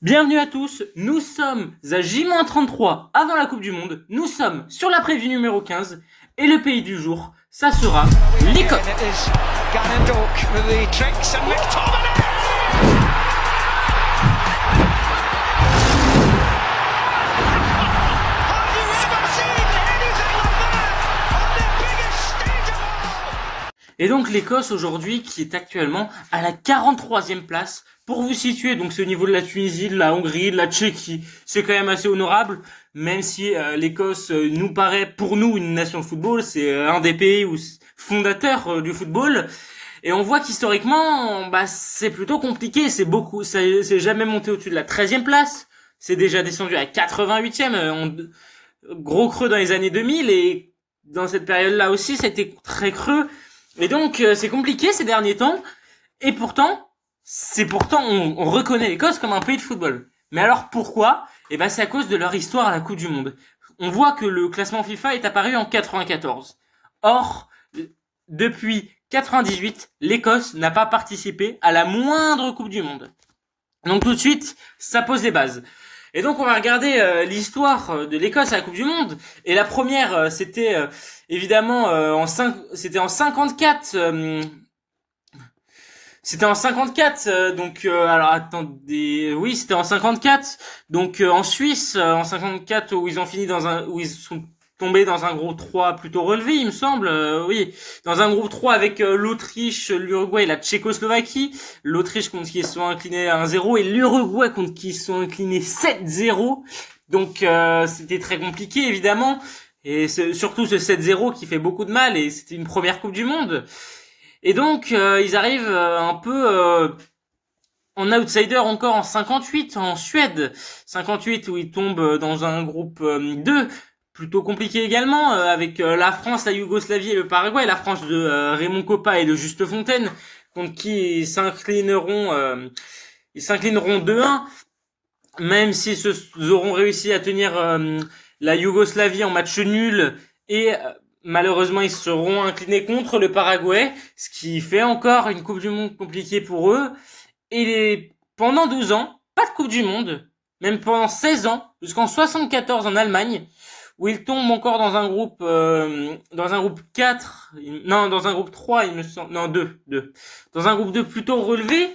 Bienvenue à tous, nous sommes à J-33 avant la Coupe du Monde, nous sommes sur la prévue numéro 15 et le pays du jour, ça sera l'Écosse. Et donc l'Écosse aujourd'hui qui est actuellement à la 43e place. Pour vous situer, donc c'est au niveau de la Tunisie, de la Hongrie, de la Tchéquie. C'est quand même assez honorable, même si l'Écosse nous paraît pour nous une nation de football. C'est un des pays fondateurs du football. Et on voit qu'historiquement, c'est plutôt compliqué. C'est jamais monté au-dessus de la 13e place. C'est déjà descendu à 88e. Gros creux dans les années 2000 et dans cette période-là aussi, c'était très creux. Et donc, c'est compliqué ces derniers temps. Et pourtant, on reconnaît l'Écosse comme un pays de football. Mais alors pourquoi ? C'est à cause de leur histoire à la Coupe du Monde. On voit que le classement FIFA est apparu en 94. Or, depuis 98, l'Écosse n'a pas participé à la moindre Coupe du Monde. Donc tout de suite, ça pose les bases. Et donc on va regarder l'histoire de l'Écosse à la Coupe du Monde. Et la première, c'était évidemment c'était en 54. C'était en 54, alors attendez, oui, c'était en 54, donc en Suisse, en 54, où ils sont tombés dans un groupe 3 plutôt relevé, il me semble, oui, dans un groupe 3 avec l'Autriche, l'Uruguay et la Tchécoslovaquie, l'Autriche contre qui ils sont inclinés à 1-0 et l'Uruguay contre qui ils sont inclinés 7-0, donc c'était très compliqué évidemment, et surtout ce 7-0 qui fait beaucoup de mal, et c'était une première Coupe du Monde. Et donc, ils arrivent un peu en outsider encore en 58, en Suède. 58 où ils tombent dans un groupe 2, plutôt compliqué également, avec la France, la Yougoslavie et le Paraguay. La France de Raymond Kopa et de Juste Fontaine, contre qui ils s'inclineront 2-1, même s'ils auront réussi à tenir la Yougoslavie en match nul et... malheureusement, ils seront inclinés contre le Paraguay, ce qui fait encore une Coupe du Monde compliquée pour eux. Et pendant 12 ans, pas de Coupe du Monde, même pendant 16 ans, jusqu'en 74 en Allemagne, où ils tombent encore dans un groupe 4, non, dans un groupe 3, il me semble, non, 2, dans un groupe 2 plutôt relevé,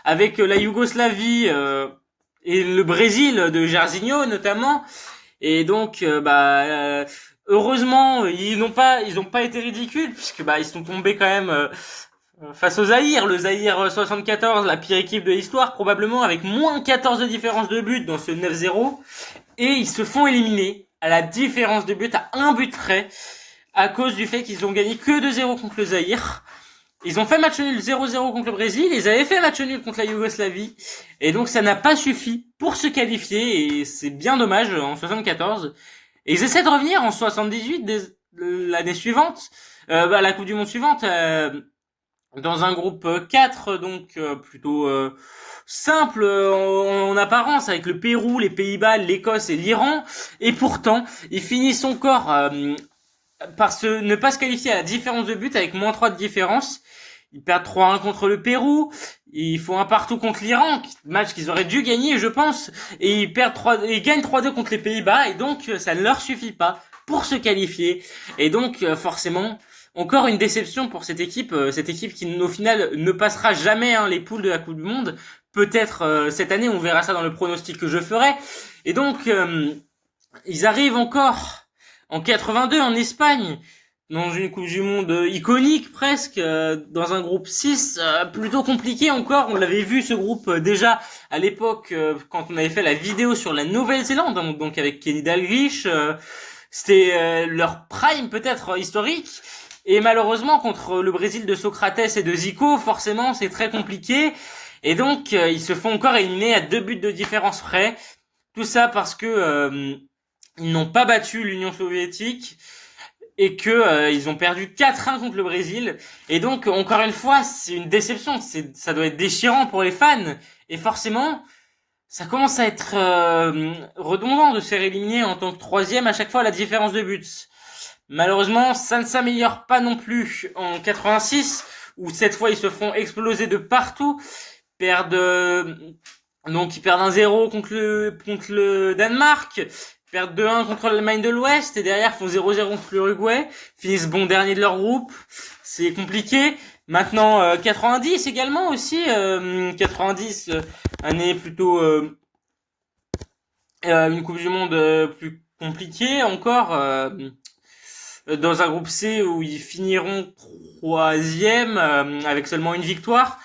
avec la Yougoslavie et le Brésil de Jairzinho notamment. Et donc, heureusement, ils n'ont pas été ridicules puisque ils sont tombés quand même face au Zaïre, le Zaïre 74, la pire équipe de l'histoire probablement, avec moins 14 de différence de but dans ce 9-0, et ils se font éliminer à la différence de but, à un but près, à cause du fait qu'ils ont gagné que 2-0 contre le Zaïre. Ils ont fait match nul 0-0 contre le Brésil, ils avaient fait match nul contre la Yougoslavie, et donc ça n'a pas suffi pour se qualifier, et c'est bien dommage en 74. Et ils essaient de revenir en 78, l'année suivante, la Coupe du Monde suivante, dans un groupe 4, donc plutôt simple en apparence, avec le Pérou, les Pays-Bas, l'Écosse et l'Iran. Et pourtant, ils finissent encore par ne pas se qualifier à la différence de but, avec moins 3 de différence. Ils perdent 3-1 contre le Pérou, ils font un partout contre l'Iran, match qu'ils auraient dû gagner, je pense, et ils gagnent 3-2 contre les Pays-Bas, et donc ça ne leur suffit pas pour se qualifier. Et donc forcément, encore une déception pour cette équipe qui au final ne passera jamais les poules de la Coupe du Monde. Peut-être cette année, on verra ça dans le pronostic que je ferai. Et donc ils arrivent encore en 82 en Espagne, dans une Coupe du Monde iconique presque, dans un groupe 6, plutôt compliqué encore. On l'avait vu ce groupe déjà à l'époque quand on avait fait la vidéo sur la Nouvelle-Zélande, donc avec Kenny Dalglish. C'était leur prime peut-être historique. Et malheureusement contre le Brésil de Socrates et de Zico, forcément c'est très compliqué. Et donc ils se font encore éliminer à 2 buts de différence près. Tout ça parce que ils n'ont pas battu l'Union soviétique et que ils ont perdu 4-1 contre le Brésil. Et donc encore une fois, c'est une déception, ça doit être déchirant pour les fans, et forcément ça commence à être redondant de se faire éliminer en tant que troisième à chaque fois à la différence de buts. Malheureusement, ça ne s'améliore pas non plus en 86, où cette fois ils se font exploser de partout, perdent Donc ils perdent 1-0 contre le Danemark, ils perdent 2-1 contre l'Allemagne de l'Ouest, et derrière font 0-0 contre l'Uruguay, finissent bon dernier de leur groupe. C'est compliqué. Maintenant 90 également aussi, 90 année plutôt une Coupe du Monde plus compliquée encore, dans un groupe C où ils finiront troisième avec seulement une victoire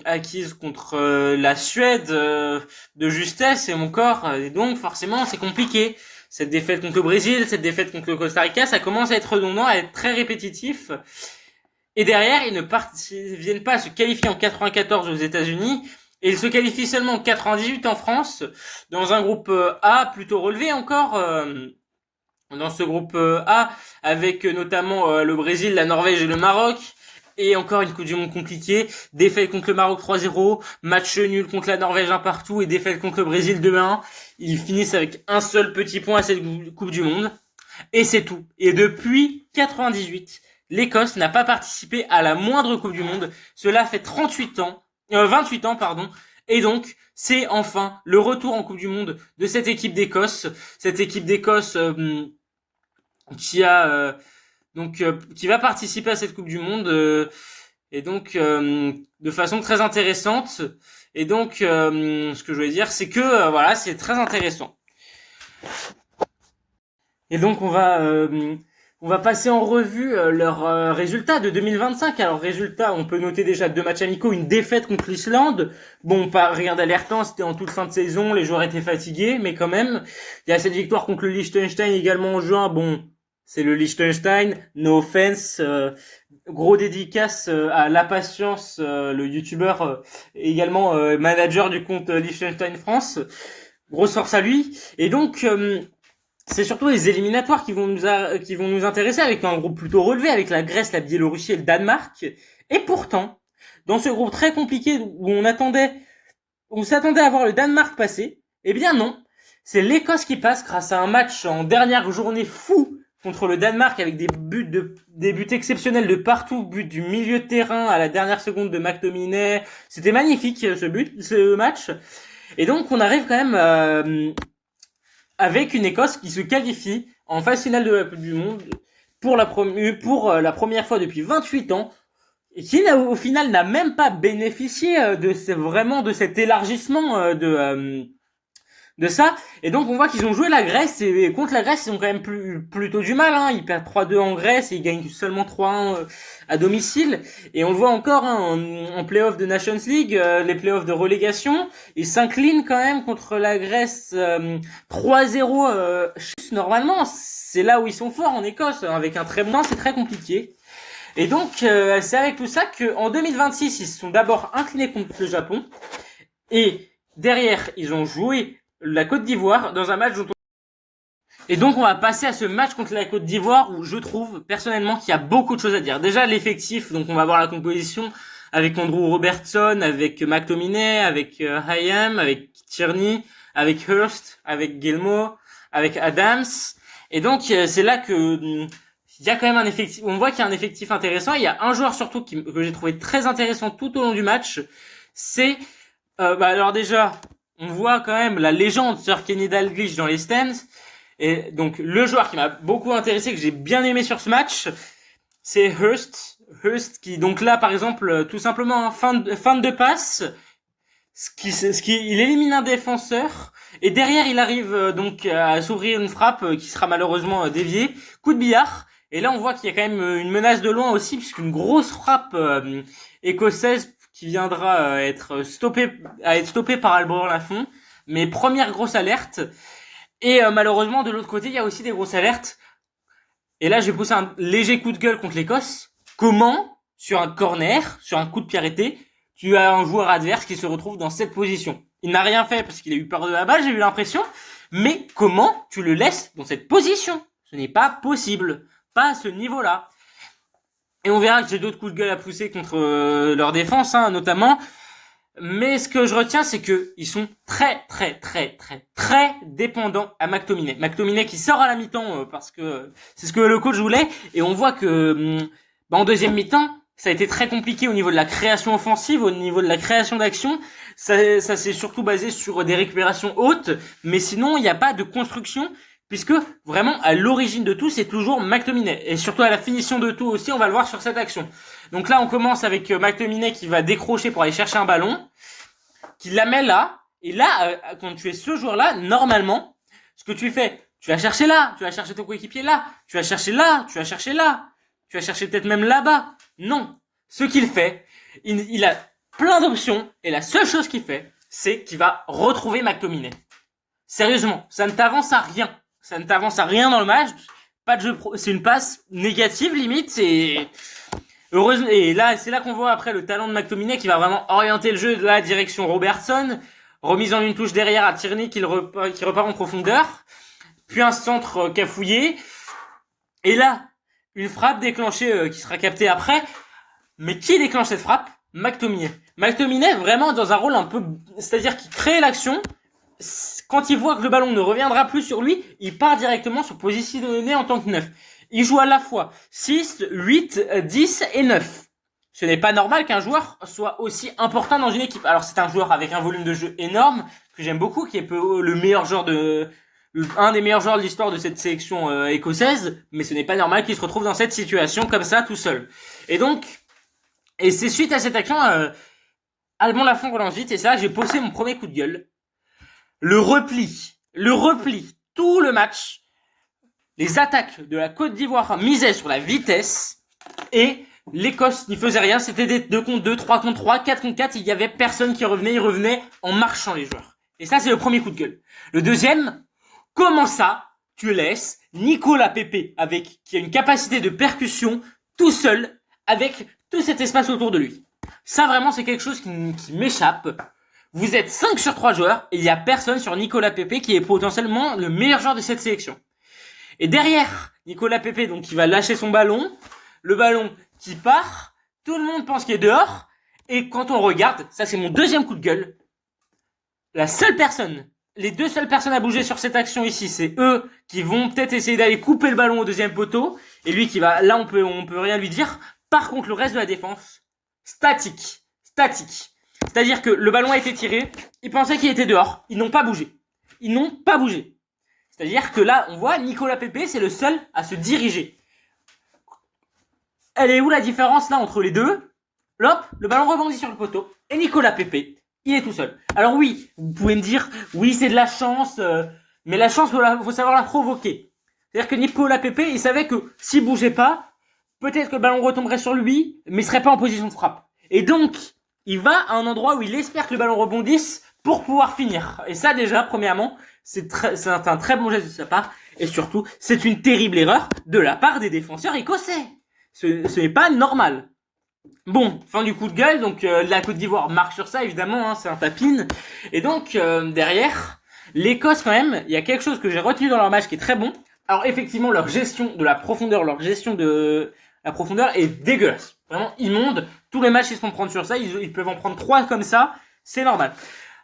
acquise contre la Suède de justesse et encore, et donc forcément c'est compliqué. Cette défaite contre le Brésil, cette défaite contre le Costa Rica, ça commence à être redondant, à être très répétitif. Et derrière, ils ne viennent pas se qualifier en 94 aux États-Unis, et ils se qualifient seulement en 98 en France, dans un groupe A plutôt relevé encore, dans ce groupe A, avec notamment le Brésil, la Norvège et le Maroc, et encore une Coupe du Monde compliquée, défaite contre le Maroc 3-0, match nul contre la Norvège 1 partout, et défaite contre le Brésil 2-1. Ils finissent avec un seul petit point à cette Coupe du Monde, et c'est tout. Et depuis 98, l'Écosse n'a pas participé à la moindre Coupe du Monde. Cela fait 28 ans, pardon. Et donc, c'est enfin le retour en Coupe du Monde de cette équipe d'Écosse. Cette équipe d'Écosse qui va participer à cette Coupe du Monde et donc de façon très intéressante. Et donc, ce que je voulais dire, c'est que voilà, c'est très intéressant. Et donc, on va passer en revue leurs résultats de 2025. Alors, résultats, on peut noter déjà 2 matchs amicaux, une défaite contre l'Islande. Bon, pas rien d'alertant, c'était en toute fin de saison, les joueurs étaient fatigués, mais quand même, il y a cette victoire contre le Liechtenstein également en juin. Bon, c'est le Liechtenstein, no offense. Gros dédicace à La Patience, le youtubeur, également manager du compte Liechtenstein France. Grosse force à lui. Et donc, c'est surtout les éliminatoires qui vont nous intéresser, avec un groupe plutôt relevé, avec la Grèce, la Biélorussie et le Danemark. Et pourtant, dans ce groupe très compliqué où on s'attendait à voir le Danemark passer, eh bien non. C'est l'Écosse qui passe grâce à un match en dernière journée fou contre le Danemark, avec des buts exceptionnels de partout, but du milieu de terrain à la dernière seconde de McTominay. C'était magnifique ce match. Et donc on arrive quand même avec une Écosse qui se qualifie en phase finale de la Coupe du Monde pour la première fois depuis 28 ans, et qui au final n'a même pas bénéficié de cet élargissement de ça. Et donc on voit qu'ils ont joué la Grèce, et contre la Grèce ils ont quand même plutôt du mal, hein. Ils perdent 3-2 en Grèce et ils gagnent seulement 3-1 à domicile. Et on le voit encore, hein, en play-off de Nations League, les play-offs de relégation, ils s'inclinent quand même contre la Grèce 3-0. Normalement c'est là où ils sont forts en Écosse, avec un très bon, c'est très compliqué. Et donc c'est avec tout ça que en 2026 ils se sont d'abord inclinés contre le Japon, et derrière ils ont joué la Côte d'Ivoire dans un match Et donc on va passer à ce match contre la Côte d'Ivoire, où je trouve personnellement qu'il y a beaucoup de choses à dire. Déjà l'effectif, donc on va voir la composition avec Andrew Robertson, avec McTominay, avec Hayam, avec Tierney, avec Hurst, avec Gilmour, avec Adams. Et donc c'est là que il y a quand même un effectif, on voit qu'il y a un effectif intéressant. Il y a un joueur surtout que j'ai trouvé très intéressant tout au long du match, c'est alors déjà on voit quand même la légende Sir Kenny Dalglish dans les stands. Et donc le joueur qui m'a beaucoup intéressé, que j'ai bien aimé sur ce match, c'est Hurst qui donc là par exemple tout simplement fin de passe, il élimine un défenseur, et derrière il arrive donc à s'ouvrir une frappe qui sera malheureusement déviée, coup de billard. Et là on voit qu'il y a quand même une menace de loin aussi, puisqu'une grosse frappe écossaise qui viendra être stoppée par Alban Lafont. Mais première grosse alerte. Et malheureusement de l'autre côté il y a aussi des grosses alertes. Et là j'ai poussé un léger coup de gueule contre l'Écosse. Comment, sur un corner, sur un coup de pied arrêté, tu as un joueur adverse qui se retrouve dans cette position? Il n'a rien fait parce qu'il a eu peur de la balle, j'ai eu l'impression. Mais comment tu le laisses dans cette position? Ce n'est pas possible. Pas à ce niveau-là. Et on verra que j'ai d'autres coups de gueule à pousser contre leur défense, hein, notamment. Mais ce que je retiens, c'est que ils sont très dépendants à McTominay. McTominay qui sort à la mi-temps parce que c'est ce que le coach voulait. Et on voit que en deuxième mi-temps, ça a été très compliqué au niveau de la création offensive, au niveau de la création d'action. Ça s'est surtout basé sur des récupérations hautes, mais sinon il n'y a pas de construction, puisque vraiment à l'origine de tout c'est toujours McTominay, et surtout à la finition de tout aussi, on va le voir sur cette action. Donc là on commence avec McTominay qui va décrocher pour aller chercher un ballon, qui la met là, et là quand tu es ce joueur-là, normalement, ce que tu fais, tu vas chercher là, tu vas chercher ton coéquipier là, tu vas chercher là, tu vas chercher là, tu vas chercher peut-être même là-bas. Non, ce qu'il fait, il a plein d'options, et la seule chose qu'il fait, c'est qu'il va retrouver McTominay. Sérieusement, ça ne t'avance à rien. Ça ne t'avance à rien dans le match. Pas de jeu c'est une passe négative limite, c'est heureusement, et là, c'est là qu'on voit après le talent de McTominay qui va vraiment orienter le jeu de la direction Robertson, remise en une touche derrière à Tierney qui repart en profondeur, puis un centre cafouillé, et là, une frappe déclenchée qui sera captée après. Mais qui déclenche cette frappe? McTominay. McTominay vraiment dans un rôle un peu, c'est-à-dire qu'il crée l'action. Quand il voit que le ballon ne reviendra plus sur lui, il part directement sur positionné en tant que 9. Il joue à la fois 6, 8, 10 et 9. Ce n'est pas normal qu'un joueur soit aussi important dans une équipe. Alors c'est un joueur avec un volume de jeu énorme, que j'aime beaucoup, qui est le meilleur joueur un des meilleurs joueurs de l'histoire de cette sélection écossaise, mais ce n'est pas normal qu'il se retrouve dans cette situation comme ça tout seul. Et c'est suite à cette action, Alban Lafont relance vite, et ça, j'ai posé mon premier coup de gueule. Le repli, tout le match, les attaques de la Côte d'Ivoire misaient sur la vitesse, et l'Écosse n'y faisait rien, c'était des 2 contre 2, 3 contre 3, 4 contre 4, il y avait personne qui revenait, ils revenaient en marchant les joueurs. Et ça, c'est le premier coup de gueule. Le deuxième, comment ça, tu laisses Nicolas Pepe, qui a une capacité de percussion, tout seul, avec tout cet espace autour de lui. Ça, vraiment, c'est quelque chose qui m'échappe. Vous êtes 5 sur 3 joueurs, et il n'y a personne sur Nicolas Pepe qui est potentiellement le meilleur joueur de cette sélection. Et derrière Nicolas Pepe, donc, qui va lâcher son ballon, le ballon qui part, tout le monde pense qu'il est dehors, et quand on regarde, ça c'est mon deuxième coup de gueule, les deux seules personnes à bouger sur cette action ici, c'est eux qui vont peut-être essayer d'aller couper le ballon au deuxième poteau, et lui qui va, là on peut rien lui dire. Par contre, le reste de la défense, statique. C'est-à-dire que le ballon a été tiré, ils pensaient qu'il était dehors, ils n'ont pas bougé. C'est-à-dire que là, on voit Nicolas Pepe, c'est le seul à se diriger. Elle est où la différence là entre les deux? Hop, le ballon rebondit sur le poteau, et Nicolas Pepe, il est tout seul. Alors oui, vous pouvez me dire, oui c'est de la chance, mais la chance, faut savoir la provoquer. C'est-à-dire que Nicolas Pepe, il savait que s'il bougeait pas, peut-être que le ballon retomberait sur lui, mais il serait pas en position de frappe. Et donc, il va à un endroit où il espère que le ballon rebondisse pour pouvoir finir. Et ça déjà, premièrement, c'est un très bon geste de sa part, et surtout, c'est une terrible erreur de la part des défenseurs écossais. Ce n'est pas normal. Bon, fin du coup de gueule, donc la Côte d'Ivoire marque sur ça, évidemment, hein, c'est un tapin. Et donc, derrière, l'Écosse quand même, il y a quelque chose que j'ai retenu dans leur match qui est très bon. Alors effectivement, leur gestion de la profondeur, est dégueulasse. Vraiment immonde. Tous les matchs, ils se font prendre sur ça, ils peuvent en prendre 3 comme ça, c'est normal.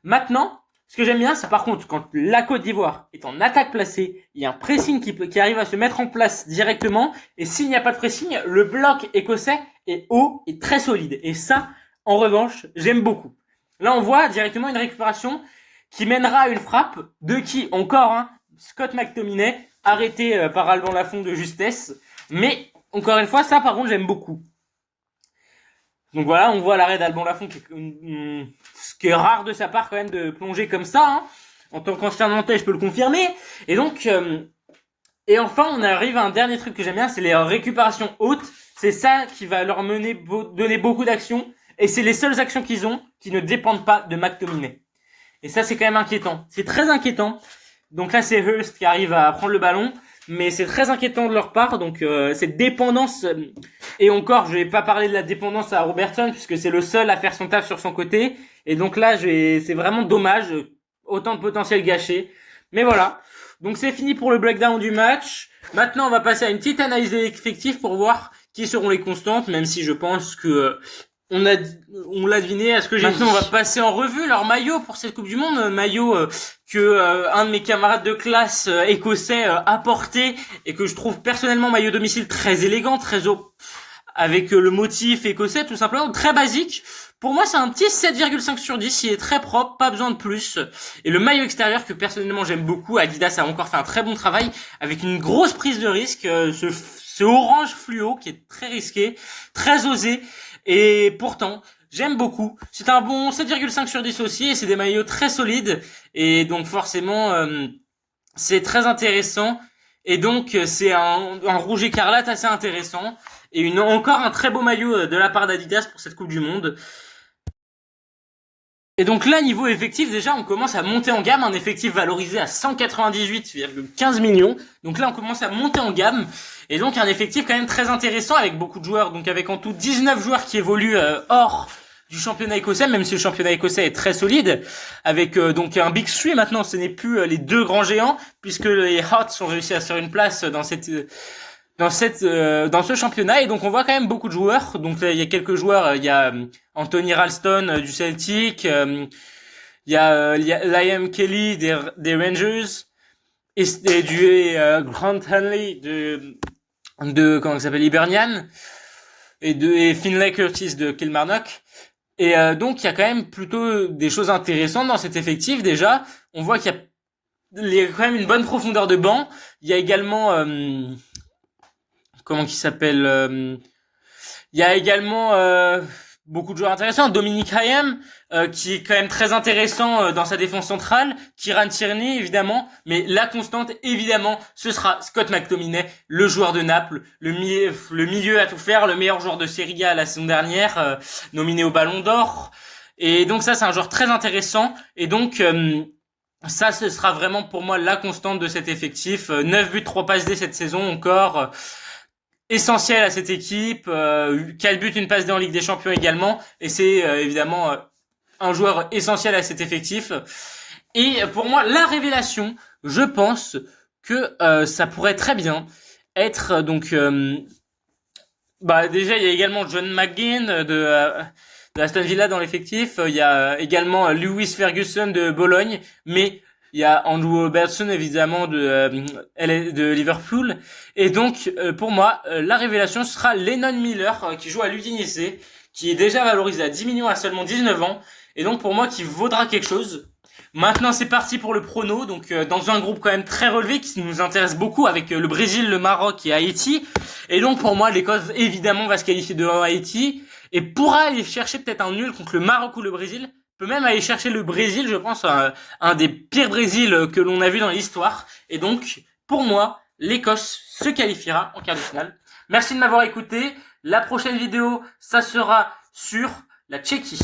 Maintenant, ce que j'aime bien, c'est par contre, quand la Côte d'Ivoire est en attaque placée, il y a un pressing qui arrive à se mettre en place directement, et s'il n'y a pas de pressing, le bloc écossais est haut et très solide. Et ça, en revanche, j'aime beaucoup. Là, on voit directement une récupération qui mènera à une frappe de qui encore, hein, Scott McTominay, arrêté par Alban Lafont de justesse. Mais, encore une fois, ça, par contre, j'aime beaucoup. Donc voilà, on voit l'arrêt d'Alban Lafont, ce qui est rare de sa part quand même de plonger comme ça. Hein. En tant qu'ancien Nantais, je peux le confirmer. Et donc, et enfin, on arrive à un dernier truc que j'aime bien, c'est les récupérations hautes. C'est ça qui va leur donner beaucoup d'actions. Et c'est les seules actions qu'ils ont qui ne dépendent pas de McTominay. Et ça, c'est quand même inquiétant. C'est très inquiétant. Donc là, c'est Hurst qui arrive à prendre le ballon. Mais c'est très inquiétant de leur part. Donc cette dépendance... et encore, je vais pas parler de la dépendance à Robertson, puisque c'est le seul à faire son taf sur son côté. Et donc là, c'est vraiment dommage. Autant de potentiel gâché. Mais voilà. Donc c'est fini pour le breakdown du match. Maintenant, on va passer à une petite analyse des effectifs pour voir qui seront les constantes, même si je pense que on l'a deviné à ce que j'ai dit. Maintenant, on va passer en revue leur maillot pour cette Coupe du Monde, maillot que un de mes camarades de classe écossais a porté et que je trouve personnellement maillot domicile très élégant, très avec le motif écossais tout simplement, très basique. Pour moi, c'est un petit 7,5 sur 10, il est très propre, pas besoin de plus. Et le maillot extérieur que personnellement j'aime beaucoup, Adidas a encore fait un très bon travail avec une grosse prise de risque, ce orange fluo qui est très risqué, très osé, et pourtant j'aime beaucoup. C'est un bon 7,5 sur 10 aussi, et c'est des maillots très solides, et donc forcément c'est très intéressant. Et donc c'est un rouge écarlate assez intéressant, et encore un très beau maillot de la part d'Adidas pour cette Coupe du Monde. Et donc là, niveau effectif, déjà, on commence à monter en gamme, un effectif valorisé à 198,15 millions. Donc là, on commence à monter en gamme. Et donc, un effectif quand même très intéressant avec beaucoup de joueurs. Donc avec en tout 19 joueurs qui évoluent hors du championnat écossais, même si le championnat écossais est très solide. Avec donc un Big Three maintenant, ce n'est plus les deux grands géants, puisque les Hearts ont réussi à se faire une place dans ce championnat. Et donc on voit quand même beaucoup de joueurs. Donc il y a quelques joueurs, il y a Anthony Ralston du Celtic, il y a Liam Kelly des Rangers et Grant Hanley de comment il s'appelle, Hibernian, et Finlay Curtis de Kilmarnock. Et donc il y a quand même plutôt des choses intéressantes dans cet effectif. Déjà, on voit qu'il y a quand même une bonne profondeur de banc. Il y a également il y a également beaucoup de joueurs intéressants. Dominic Hayem, qui est quand même très intéressant dans sa défense centrale. Kieran Tierney, évidemment. Mais la constante, évidemment, ce sera Scott McTominay, le joueur de Naples, le milieu à tout faire, le meilleur joueur de Serie A la saison dernière, nominé au Ballon d'Or. Et donc ça, c'est un joueur très intéressant. Et donc ça, ce sera vraiment pour moi la constante de cet effectif. 9 buts, 3 passes D cette saison encore. Essentiel à cette équipe. 4 buts, une passe D en Ligue des Champions également. Et c'est évidemment un joueur essentiel à cet effectif. Et pour moi, la révélation, je pense que ça pourrait très bien être donc... déjà, il y a également John McGinn de Aston Villa dans l'effectif. Il y a également Lewis Ferguson de Bologne, mais il y a Andrew Robertson évidemment de Liverpool. Et donc pour moi, la révélation sera Lennon Miller qui joue à l'Udinese, qui est déjà valorisé à 10 millions à seulement 19 ans, et donc pour moi qui vaudra quelque chose. Maintenant c'est parti pour le prono, donc dans un groupe quand même très relevé qui nous intéresse beaucoup avec le Brésil, le Maroc et Haïti. Et donc pour moi l'Écosse évidemment va se qualifier devant Haïti et pourra aller chercher peut-être un nul contre le Maroc ou le Brésil. Peut même aller chercher le Brésil, je pense un des pires Brésil que l'on a vu dans l'histoire. Et donc pour moi l'Écosse se qualifiera en quart de finale. Merci de m'avoir écouté. La prochaine vidéo ça sera sur la Tchéquie.